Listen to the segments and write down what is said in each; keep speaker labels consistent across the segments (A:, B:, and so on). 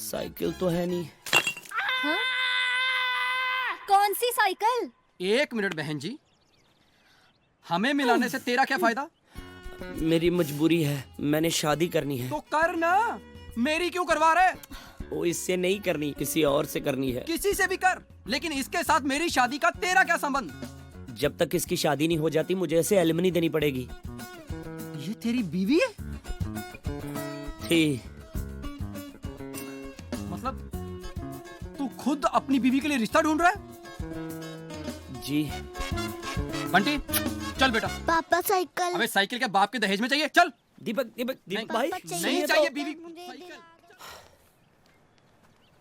A: Cycle तो है नहीं।
B: हाँ? कौन सी साइकिल?
C: 1 मिनट बहन जी, हमें मिलाने से तेरा क्या फायदा?
A: मेरी मजबूरी है, मैंने शादी करनी है।
C: तो कर ना, मेरी क्यों करवा रहे?
A: वो इससे नहीं करनी, किसी और से करनी है।
C: किसी से भी कर, लेकिन इसके साथ मेरी शादी का तेरा क्या संबंध?
A: जब तक इसकी शादी नहीं हो जाती मुझे ऐसे एलिमनी देनी पड़ेगी।
C: ये तेरी बीवी है?
A: थी।
C: मतलब तू खुद अपनी बीवी के लिए रिश्ता ढूंढ रहा है?
A: जी।
C: बंटी चल बेटा।
D: पापा साइकिल।
C: अबे साइकिल के बाप के दहेज में चाहिए, चल।
A: दीपक दीपक दीपक भाई,
C: नहीं चाहिए बीवी साइकिल।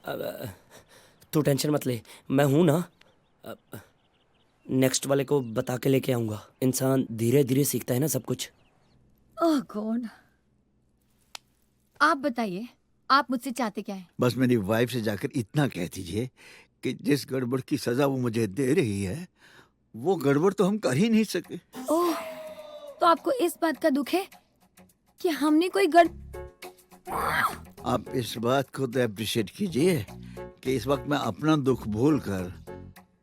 A: अब तू टेंशन मत ले, मैं हूं ना। नेक्स्ट वाले को बता के लेके आऊंगा। इंसान धीरे धीरे सीखता है ना सब कुछ।
B: ओह गॉड। आप बताइए, आप मुझसे चाहते क्या है?
E: बस मेरी वाइफ से जाकर इतना कह दीजिए कि जिस गड़बड़ की सजा वो मुझे दे रही है वो गड़बड़ तो हम कर ही नहीं सके।
B: ओह, तो आपको इस बात का दुख है कि हमने कोई
E: आप इस बात को तो अप्रिशिएट कीजिए कि इस वक्त मैं अपना दुख भूल कर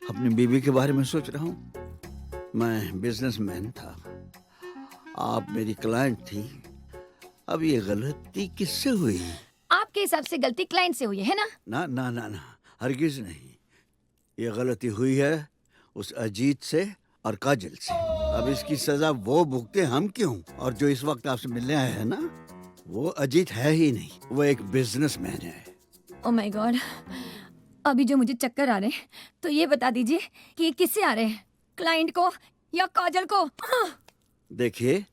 E: अपनी बीवी के बारे में सोच रहा हूँ। मैं बिजनेसमैन था, आप मेरी क्लाइंट थी। अब ये गलती किससे हुई?
B: आपके हिसाब से गलती क्लाइंट से हुई है ना?
E: ना ना ना ना, हरगिज नहीं। ये गलती हुई है उस अजीत से और काजल से। अब इसकी सजा वो भुगते, हम क्यों? और जो इस वक्त आपसे मिलने आया है ना, वो अजीत है ही नहीं, वो एक बिजनेसमैन है।
B: ओह माय गॉड, अभी जो मुझे चक्कर आ रहे हैं, तो ये बता दीजिए कि ये किससे आ रहे हैं, क्लाइंट को या काजल को?
E: देखिए,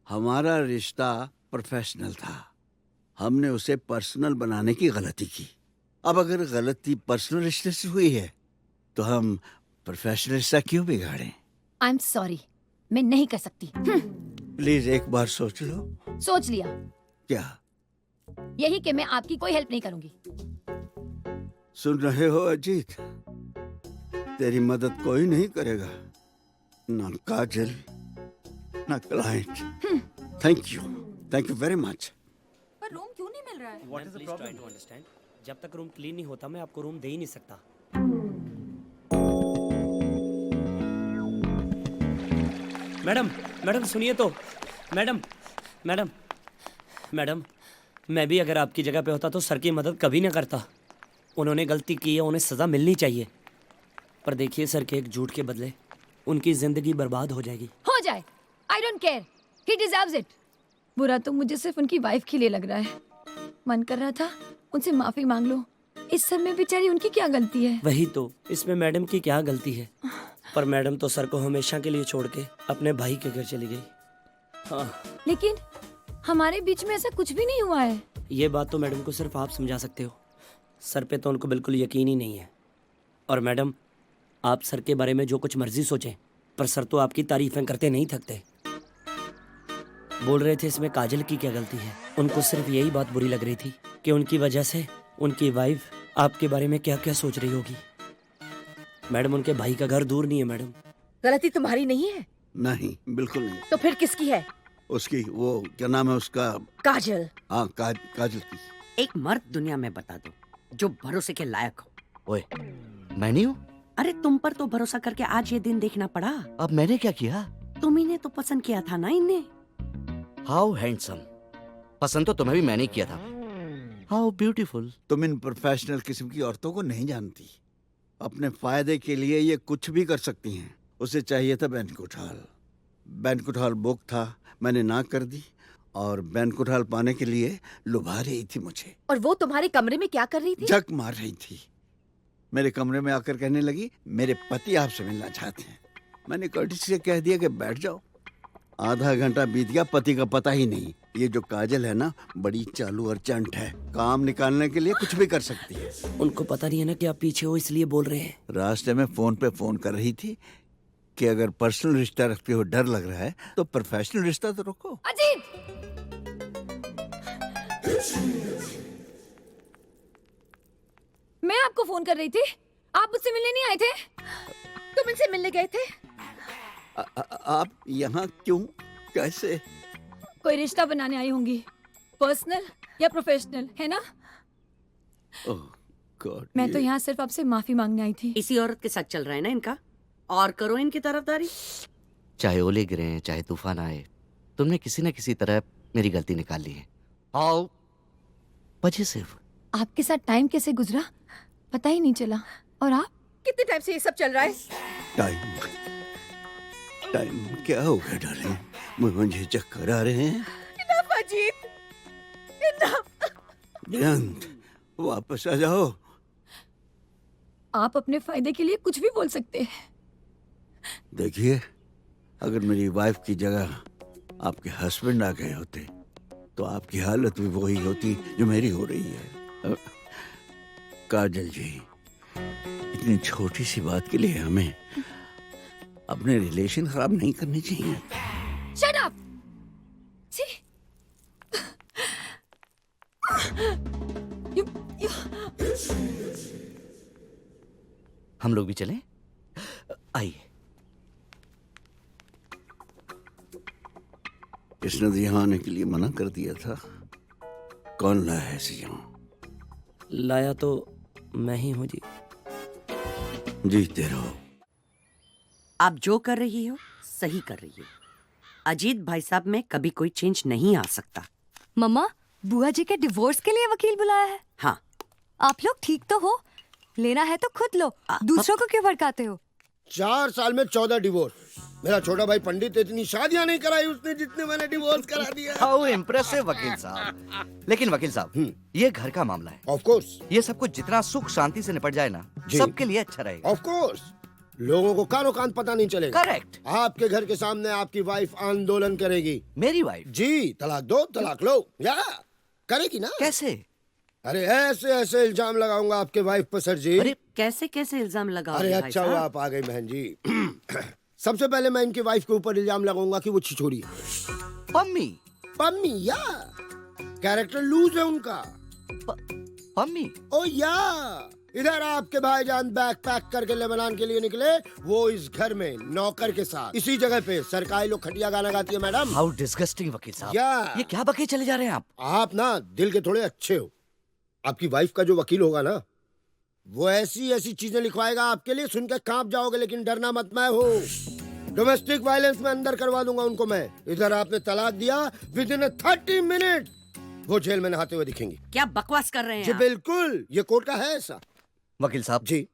E: हमारा रिश्ता प्रोफेशनल था, हमने उसे पर्सनल बनाने की गलती की। अब अगर गलती पर्सनल रिश्ते से हुई है तो हम प्रोफेशनल रिश्ता क्यों बिगाड़ें?
B: आई एम सॉरी, मैं नहीं कर सकती।
E: प्लीज एक बार सोच लो।
B: सोच लिया।
E: क्या?
B: यही कि मैं आपकी कोई हेल्प नहीं करूंगी।
E: सुन रहे हो अजीत, तेरी मदद कोई नहीं करेगा, ना काजल ना client. Thank you very much.
B: पर रूम क्यों नहीं मिल रहा है?
A: What is the problem? Try to understand. जब तक रूम क्लीन नहीं होता मैं आपको रूम दे ही नहीं सकता। मैडम मैडम सुनिए तो। मैडम मैडम मैडम, मैं भी अगर आपकी जगह पे होता तो सर की मदद कभी ना करता। उन्होंने गलती की है, उन्हें सज़ा मिलनी चाहिए। पर देखिए सर के एक झूठ के बदले उनकी जिंदगी बर्बाद हो जाएगी।
B: हो जाए, I don't care, he deserves it. बुरा तो मुझे सिर्फ उनकी वाइफ के लिए लग रहा है। मन कर रहा था उनसे माफी मांग लो। इस सब में बेचारी उनकी क्या गलती है?
A: वही तो, इसमें मैडम की क्या गलती है? पर मैडम तो सर को हमेशा के लिए छोड़ के अपने भाई के घर चली गई। हाँ।
B: लेकिन हमारे बीच में ऐसा कुछ भी नहीं हुआ है।
A: ये बात तो मैडम को सिर्फ आप समझा सकते हो। सर पे तो उनको बिल्कुल यकीन ही नहीं है। और मैडम, आप सर के बारे में जो कुछ मर्जी सोचें, पर सर तो आपकी तारीफें करते नहीं थकते। बोल रहे थे इसमें काजल की क्या गलती है? उनको सिर्फ यही बात बुरी लग रही थी कि उनकी वजह से उनकी वाइफ आपके बारे में क्या क्या सोच रही होगी। मैडम, उनके भाई का घर दूर नहीं है मैडम।
F: गलती तुम्हारी नहीं है?
E: नहीं, बिल्कुल नहीं।
F: तो फिर किसकी है?
E: उसकी, वो क्या नाम है उसका?
F: काजल।
E: हाँ, काजल की।
G: एक मर्द दुनिया में बता दो जो भरोसे के लायक हो।
H: ओए, मैं नहीं हूँ।
G: अरे तुम पर तो भरोसा करके आज ये दिन देखना पड़ा।
H: अब मैंने क्या किया?
G: तुम्ही ने तो पसंद किया था ना इन्हें।
H: How handsome. पसंद तो तुम्हें भी मैंने किया था। How beautiful.
E: तुम इन प्रोफेशनल किस्म की औरतों को नहीं जानती। अपने फायदे के लिए ये कुछ भी कर सकती हैं। उसे चाहिए था banquet hall. Banquet hall book था, मैंने ना कर दी और बैंक्वेट हॉल पाने के लिए लुभा रही थी मुझे।
F: और वो तुम्हारे कमरे में क्या कर रही थी?
E: जक मार रही थी। मेरे कमरे में आकर कहने लगी, मेरे पति आपसे मिलना चाहते हैं। मैंने कर्टिसी से कह दिया कि बैठ जाओ। आधा घंटा बीत गया, पति का पता ही नहीं। ये जो काजल है ना, बड़ी चालू और चंट है, काम निकालने के लिए कुछ भी कर सकती है।
A: उनको पता नहीं है ना कि आप पीछे हो, इसलिए बोल रहे हैं।
E: रास्ते में फोन पे फोन कर रही थी कि अगर पर्सनल रिश्ता रखते हो डर लग रहा है तो प्रोफेशनल रिश्ता तो रखो।
B: अजीत! मैं आपको फोन कर रही थी, आप मुझसे मिलने नहीं आए थे?
F: तुम इनसे मिलने गए थे?
E: आप यहाँ क्यों, कैसे?
B: कोई रिश्ता बनाने आई होंगी, पर्सनल या प्रोफेशनल, है ना?
E: ओह गॉड,
B: मैं तो यहाँ सिर्फ आपसे माफी मांगने आई थी।
G: इसी औरत के साथ चल रहा है ना इनका, और करो इनकी तरफदारी।
H: चाहे ओले गिरे चाहे तूफान आए, तुमने किसी न किसी तरह मेरी गलती निकाल ली है। How positive.
B: आपके साथ टाइम कैसे गुजरा पता ही नहीं चला। और आप?
F: कितने टाइम से ये सब चल रहा है?
E: टाइम टाइम क्या हो गया डार्लिंग? मुझे चक्कर आ रहे हैं।
F: Enough Ajit, enough.
E: बेअंत, वापस आ जाओ।
B: आप अपने फायदे के लिए कुछ भी बोल सकते हैं।
E: देखिए, अगर मेरी वाइफ की जगह आपके हस्बैंड आ गए होते तो आपकी हालत भी वही होती जो मेरी हो रही है। काजल जी, इतनी छोटी सी बात के लिए हमें अपने रिलेशन खराब नहीं करने चाहिए।
B: Shut up. छी।
H: हम लोग भी चलें? आइए।
E: इसने तो यहाँ आने के लिए मना कर दिया था। कौन लाया है इसे यहाँ?
A: लाया तो मैं ही हूँ जी।
E: जीते रहो।
G: आप जो कर रही हो सही कर रही हो। अजीत भाई साहब में कभी कोई चेंज नहीं आ सकता।
D: मम्मा, बुआ जी के डिवोर्स के लिए वकील बुलाया है।
G: हाँ,
D: आप लोग ठीक तो हो? लेना है तो खुद लो, दूसरों को क्यों भड़काते हो?
I: 4 साल में 14 डिवोर्स। मेरा छोटा भाई पंडित इतनी शादियां नहीं कराई उसने जितने मैंने डिवोर्स करा दिया।
H: हाउ इम्प्रेसिव वकील साहब। लेकिन वकील साहब, ये घर का मामला है।
I: ऑफ कोर्स,
H: ये सब कुछ जितना सुख शांति से निपट जाए ना,
I: जी।
H: सबके लिए अच्छा रहेगा।
I: ऑफ कोर्स, लोगों को कानो कान पता नहीं चलेगा।
H: करेक्ट।
I: आपके घर के सामने आपकी वाइफ आंदोलन करेगी।
H: मेरी वाइफ?
I: जी, तलाक दो, तलाक लो, या करेगी ना।
H: कैसे?
I: अरे ऐसे ऐसे इल्जाम लगाऊंगा आपके वाइफ पर सर जी।
H: अरे
G: कैसे कैसे इल्जाम लगा?
I: अरे अच्छा हुआ आप आ गए बहन जी। सबसे पहले मैं इनकी वाइफ के ऊपर इल्जाम लगाऊंगा कि वो छिछोरी है।
H: पम्मी?
I: पम्मी या कैरेक्टर लूज है उनका।
H: पम्मी?
I: ओ या इधर आपके भाईजान बैग पैक करके लेबनान के लिए निकले, वो इस घर में नौकर के साथ इसी जगह पे सरकारी लोग खटिया गाना गाती है मैडम।
H: हाउ डिस्गस्टिंग वकील साहब।
I: या
H: ये क्या बके चले जा रहे हैं आप?
I: आप ना दिल के थोड़े अच्छे हो। आपकी वाइफ का जो वकील होगा ना, वो ऐसी ऐसी चीजें लिखवाएगा आपके लिए, सुन के कांप जाओगे। लेकिन डरना मत, मैं हूँ। डोमेस्टिक वायलेंस में अंदर करवा दूंगा उनको मैं। इधर आपने तलाक दिया, विद इन 30 मिनट वो जेल में नहाते हुए दिखेंगी।
G: क्या बकवास कर रहे हैं
I: जी
G: आप?
I: बिल्कुल, ये कोर्ट का है ऐसा।
H: वकील साहब
I: जी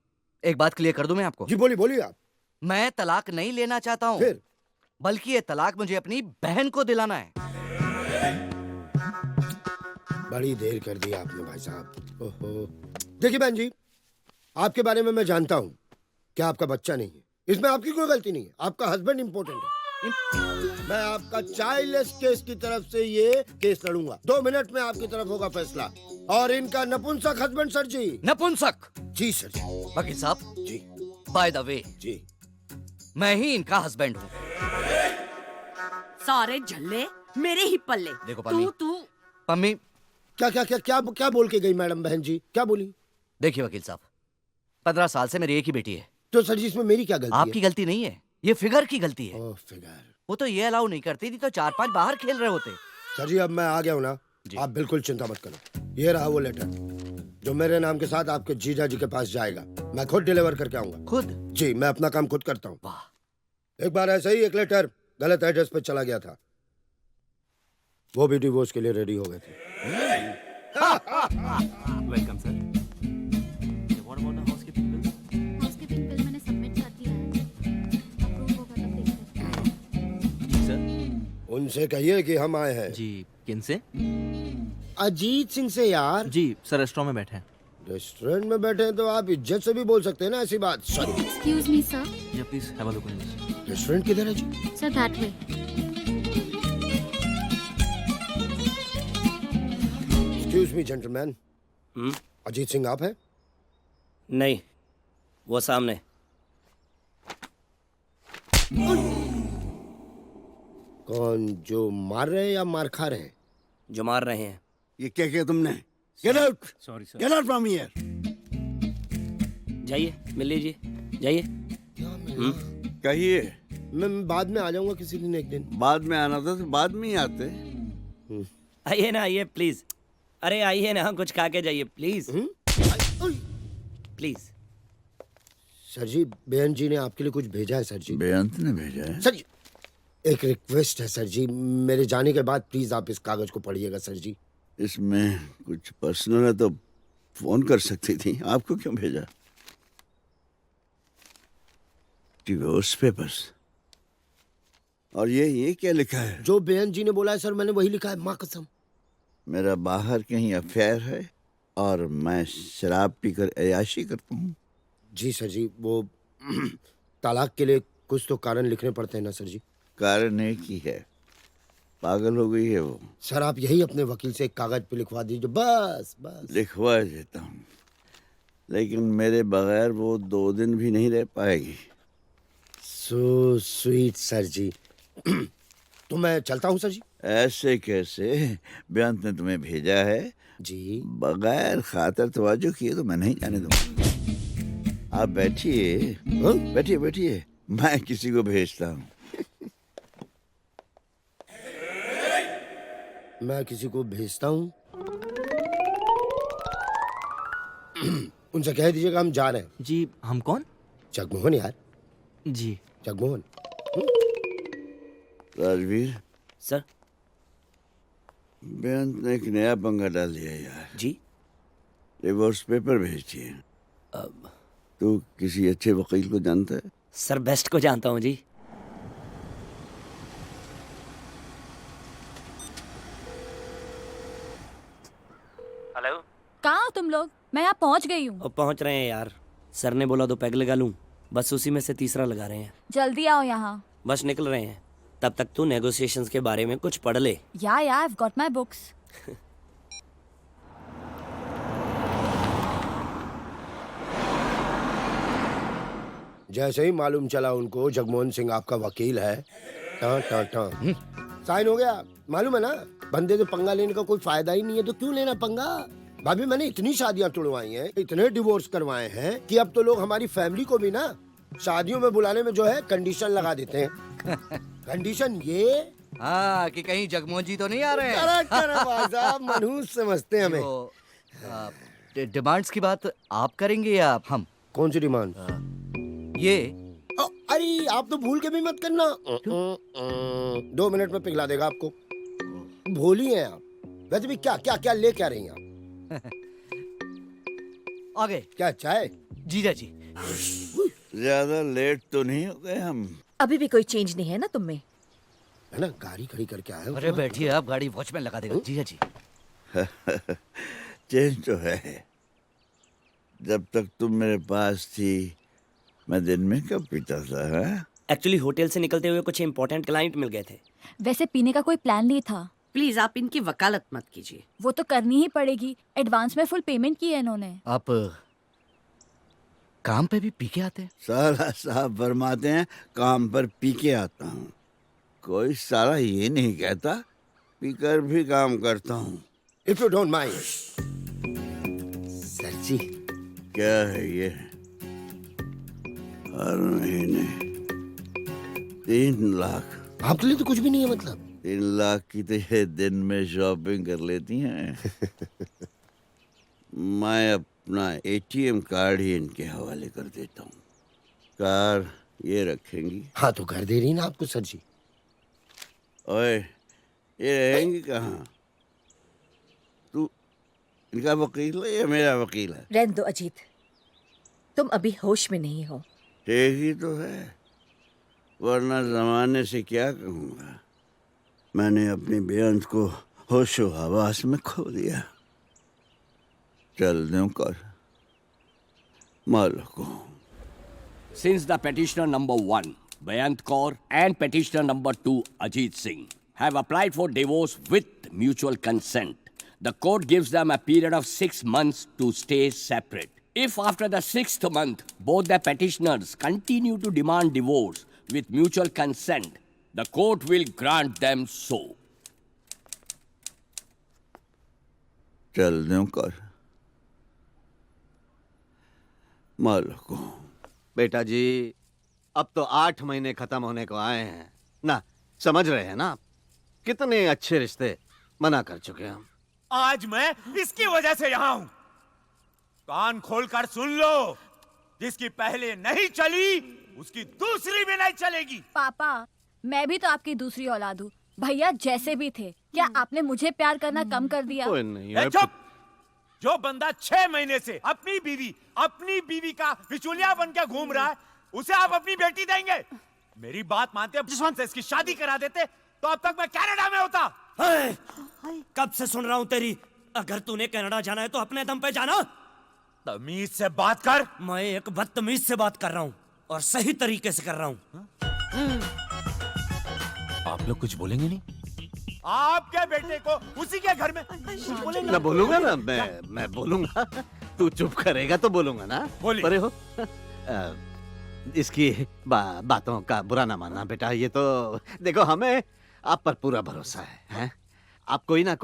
H: एक बात क्लियर कर दूं मैं आपको।
I: जी बोलिए बोलिए आप।
H: मैं तलाक नहीं लेना चाहता हूँ,
I: फिर
H: बल्कि ये तलाक मुझे अपनी बहन को दिलाना है।
I: बड़ी देर कर दी आपने भाई साहब। ओहो, देखिए बहन जी, आपके बारे में मैं जानता हूँ कि आपका बच्चा नहीं है। इसमें आपकी कोई गलती नहीं है, आपका हस्बैंड इम्पोर्टेंट है। मैं आपका चाइल्डलेस केस की तरफ से ये केस लड़ूंगा। 2 मिनट में आपकी तरफ होगा फैसला। और इनका नपुंसक हस्बैंड सर जी।
H: नपुंसक?
I: जी सर जी।
H: वकील साहब
I: जी
H: बाय द वे,
I: जी
H: मैं ही इनका हस्बैंड हूँ।
G: सारे झल्ले मेरे ही पल्ले।
H: देखो पम्मी,
G: तू
H: पम्मी।
I: क्या क्या क्या क्या क्या बोल के गई मैडम? बहन जी क्या बोली?
H: देखिए वकील साहब, 15 साल से मेरी एक ही बेटी है।
I: तो सर जी इसमें मेरी क्या गलती
H: आपकी गलती नहीं है, ये फिगर की गलती है।
I: है? फिगर।
H: वो तो ये अलाउ नहीं करती थी तो 4-5 बाहर खेल रहे होते।
I: सर जी अब मैं आ गया हूँ ना, आप बिल्कुल चिंता मत करो। ये रहा वो लेटर जो मेरे नाम के साथ आपके जीजा जी के पास जाएगा। मैं खुद डिलीवर करके आऊंगा।
H: खुद?
I: जी, मैं अपना काम खुद करता हूँ।
H: वाह।
I: एक बार ऐसे ही एक लेटर गलत एड्रेस पे चला गया था, वो भी डिवोर्स के लिए रेडी हो गए थे।
J: Welcome sir. What about the housekeeping bill?
K: Housekeeping bill मैंने सबमिट कर दिया है, अप्रूव होगा तब देखते हैं।
J: जी सर।
I: उनसे कहिए कि हम आए हैं।
J: जी, किन से?
I: अजीत सिंह से यार।
J: जी सर, रेस्टोरेंट में बैठे हैं।
I: रेस्टोरेंट में बैठे हैं तो आप इज्जत से भी बोल सकते हैं ना ऐसी बात। सॉरी।
K: Excuse me sir.
J: या please have a look in this.
I: Restaurant किधर है जी?
K: Sir that way.
I: Excuse me gentleman, Ajit Singh आप हैं?
A: नहीं, वो सामने।
I: कौन, जो मार रहे हैं या मार खा रहे हैं?
A: जो मार रहे हैं।
E: ये क्या किया तुमने? Get out,
J: sorry sir.
E: Get out from here.
A: जाइए मिल लीजिए, जाइए।
E: कहिए।
I: मैं बाद में आ जाऊंगा किसी दिन, एक दिन।
E: बाद में आना था तो बाद में ही आते।
A: आइए ना, आइए प्लीज। अरे आइए ना, कुछ खा के जाइए प्लीज। प्लीज।
I: सर जी, बेअंत जी ने आपके लिए कुछ भेजा है सर जी।
E: बेअंत ने भेजा है?
I: सर जी, एक रिक्वेस्ट है सर जी, मेरे जाने के बाद प्लीज आप इस कागज को पढ़िएगा सर जी।
E: इसमें कुछ पर्सनल है तो फोन कर सकती थी, आपको क्यों भेजा? Divorce papers. और ये क्या लिखा है?
I: जो बेअंत जी ने बोला है सर, मैंने वही लिखा है, माँ कसम।
E: मेरा बाहर कहीं अफेयर है और मैं शराब पीकर अय्याशी करता हूँ।
I: जी सर जी, वो तलाक के लिए कुछ तो कारण लिखने पड़ते हैं ना सर जी।
E: कारण एक ही है, पागल हो गई है वो।
I: सर आप यही अपने वकील से एक कागज पे लिखवा दीजिए, बस बस।
E: लिखवा देता हूँ, लेकिन मेरे बगैर वो 2 दिन भी नहीं रह पाएगी।
I: सो स्वीट सर जी। तो मैं चलता हूँ सर जी।
E: ऐसे कैसे? बेअंत ने तुम्हें भेजा है
I: जी।
E: बगैर खातर तवज्जो किए तो मैं नहीं जाने दूंगा। आप बैठिए, बैठिए बैठिए, मैं किसी को भेजता हूँ।
I: मैं किसी को भेजता हूँ। उनसे कह दीजिएगा हम जा रहे हैं।
J: जी, हम कौन?
I: जगमोहन यार।
J: जी।
I: जगमोहन।
E: राजवीर
A: सर।
E: बेअंत ने एक नया पंगा डाल दिया यार।
A: जी।
E: डिवोर्स पेपर भेज दिए। तू किसी अच्छे वकील को जानता है?
A: सर बेस्ट को जानता हूँ जी। हेलो।
K: कहाँ हो तुम लोग? मैं यहाँ पहुँच गई हूँ।
A: अब पहुँच रहे हैं यार। सर ने बोला 2 पैग लगा लूँ, बस उसी में से तीसरा लगा रहे हैं।
K: जल्दी आओ यहाँ।
A: बस निकल रहे हैं। तब तक तू नेगोशिएशंस के बारे में कुछ पढ़ ले।
K: या I've got my books.
I: जैसे ही मालूम चला उनको जगमोहन सिंह आपका वकील है, टां टां टां साइन हो गया। मालूम है ना, बंदे से पंगा लेने का कोई फायदा ही नहीं है, तो क्यों लेना पंगा। भाभी मैंने इतनी शादियां तुड़वाई हैं, इतने डिवोर्स करवाए हैं कि अब तो लोग हमारी फैमिली को भी ना शादियों में बुलाने में जो है कंडीशन लगा देते हैं। कंडीशन ये
H: हाँ कि कहीं जगमोहन जी तो नहीं आ रहे हैं।
I: करेक्ट भाई साहब, मनहूस समझते हैं हमें।
H: डिमांड्स की बात आप करेंगे या हम?
I: कौन सी डिमांड?
H: ये
I: अरे आप तो भूल के भी मत करना। 2 मिनट में पिघला देगा आपको। भूली हैं आप। वैसे भी क्या क्या क्या ले क्या रही हैं आप?
H: आगे
I: क्या चाय?
H: जीजा जी।
E: ज्यादा लेट तो नहीं हो गए हम?
F: अभी भी कोई चेंज नहीं है ना तुम में?
I: है ना, गाड़ी खड़ी करके आए हो।
H: अरे बैठिए आप, गाड़ी वॉचमैन लगा देगा। जीजा जी।
E: चेंज तो है। जब तक तुम मेरे पास थी मैं दिन में कब पीता था?
A: एक्चुअली होटल से निकलते हुए कुछ इंपॉर्टेंट क्लाइंट मिल गए थे।
K: वैसे पीने का कोई प्लान नहीं था।
G: प्लीज आप इनकी वकालत मत कीजिए।
K: वो तो करनी ही पड़ेगी, एडवांस में फुल पेमेंट की है इन्होंने।
H: आप काम पे भी पी के आते हैं?
E: साला साहब फरमाते हैं काम पर पी के आता हूँ। कोई साला ये नहीं कहता पीकर भी काम करता हूँ।
I: If you don't mind. Sir ji.
E: क्या है ये? हर महीने 3 लाख।
I: आपके लिए तो कुछ भी नहीं है मतलब।
E: 3 लाख की तो ये दिन में शॉपिंग कर लेती हैं। मैं अपना ATM कार्ड ही इनके हवाले कर देता हूँ। कार ये रखेंगी।
I: हाँ तो घर दे रही ना आपको सर जी।
E: ओए ये रहेंगी कहाँ? तू इनका वकील है या मेरा वकील है?
F: रहने दो अजीत, तुम अभी होश में नहीं हो।
E: ठीक ही तो है, वरना जमाने से क्या कहूँगा। मैंने अपनी बेअंत को होशो हवास में खो दिया। चल दूं कर मालको।
L: Since the petitioner number 1, Bayant Kaur, and petitioner number 2, Ajit Singh, have applied for divorce with mutual consent, the court gives them a period of 6 months to stay separate. If after the 6th month, both the petitioners continue to demand divorce with mutual consent, the court will grant them so.
E: चल दूं कर मालको।
J: बेटा जी, अब तो 8 महीने खत्म होने को आए हैं ना, समझ रहे हैं ना आप? कितने अच्छे रिश्ते मना कर चुके हम।
M: आज मैं इसकी वजह से यहाँ हूँ। कान खोलकर सुन लो, जिसकी पहले नहीं चली उसकी दूसरी भी नहीं चलेगी।
K: पापा, मैं भी तो आपकी दूसरी औलाद हूँ। भैया जैसे भी थे, क्या आपने मुझे प्यार करना कम कर दिया?
J: कोई नहीं
M: ए, चुप! जो बंदा 6 महीने से अपनी बीवी का बिचौलिया बन के घूम रहा है, उसे आप अपनी बेटी देंगे? मेरी बात मानते जसवंत से इसकी शादी करा देते तो अब तक मैं कनाडा में होता।
A: कब से सुन रहा हूँ तेरी। अगर तूने कनाडा जाना है तो अपने दम पे जाना।
M: तमीज से बात कर।
A: मैं एक बदतमीज से बात कर रहा हूँ और सही तरीके से कर रहा हूँ।
M: आप लोग कुछ बोलेंगे नहीं? आपके बेटे को उसी के घर में कुछ बोलेंगे?
J: ना बोलूंगा ना, मैं बोलूंगा। तू चुप करेगा तो बोलूंगा ना।
M: बोलिए।
J: परे हो। इसकी बातों का बुरा ना मानना बेटा। ये तो देखो, हमें आप पर पूरा भरोसा है, हैं? आप कोई ना